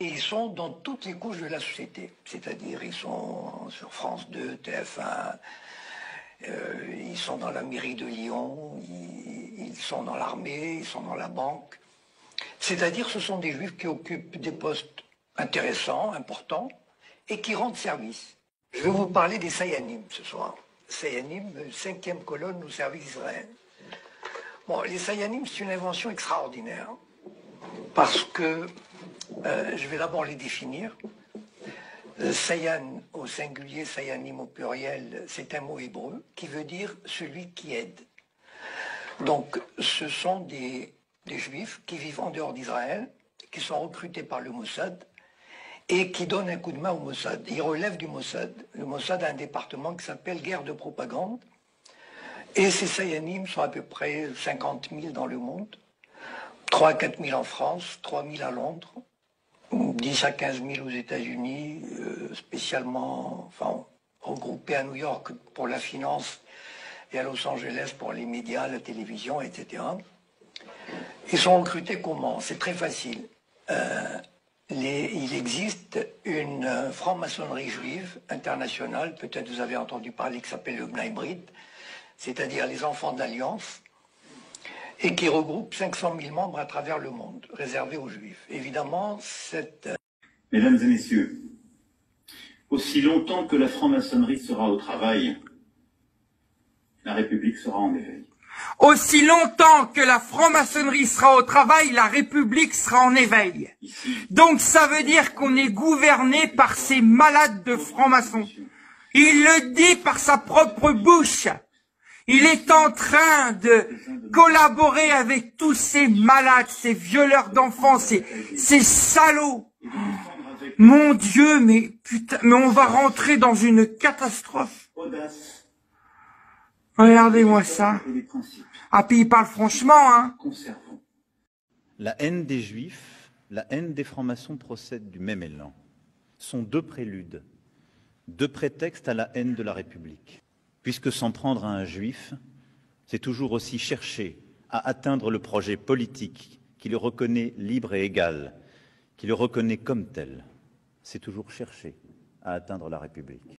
Et ils sont dans toutes les couches de la société. C'est-à-dire, ils sont sur France 2, TF1, ils sont dans la mairie de Lyon, ils sont dans l'armée, ils sont dans la banque. C'est-à-dire, ce sont des juifs qui occupent des postes intéressants, importants, et qui rendent service. Je vais vous parler des Sayanim ce soir. Sayanim, 5e colonne au service d'Israël. Bon, les Sayanim, c'est une invention extraordinaire, parce que je vais d'abord les définir. Sayan au singulier, Sayanim au pluriel, c'est un mot hébreu qui veut dire celui qui aide. Donc, ce sont des juifs qui vivent en dehors d'Israël, qui sont recrutés par le Mossad et qui donnent un coup de main au Mossad. Ils relèvent du Mossad. Le Mossad a un département qui s'appelle guerre de propagande. Et ces Sayanim sont à peu près 50 000 dans le monde, 3 à 4 000 en France, 3 000 à Londres, 10 à 15 000 aux États-Unis, spécialement, enfin, regroupés à New York pour la finance et à Los Angeles pour les médias, la télévision, etc. Ils sont recrutés comment? C'est très facile. Il existe une franc-maçonnerie juive internationale, peut-être vous avez entendu parler, qui s'appelle le Bnei Brit, c'est-à-dire les enfants d'Alliance, et qui regroupe 500 000 membres à travers le monde, réservés aux Juifs. Évidemment, cette... Mesdames et messieurs, aussi longtemps que la franc-maçonnerie sera au travail, la République sera en éveil. Aussi longtemps que la franc-maçonnerie sera au travail, la République sera en éveil. Donc ça veut dire qu'on est gouverné par ces malades de francs-maçons. Il le dit par sa propre bouche. Il est en train de collaborer avec tous ces malades, ces violeurs d'enfants, ces salauds. Mon Dieu, mais putain, mais on va rentrer dans une catastrophe. Regardez-moi ça. Ah, puis il parle franchement, hein. La haine des Juifs, la haine des francs-maçons procèdent du même élan. Sont deux préludes, deux prétextes à la haine de la République. Puisque s'en prendre à un juif, c'est toujours aussi chercher à atteindre le projet politique qui le reconnaît libre et égal, qui le reconnaît comme tel. C'est toujours chercher à atteindre la République.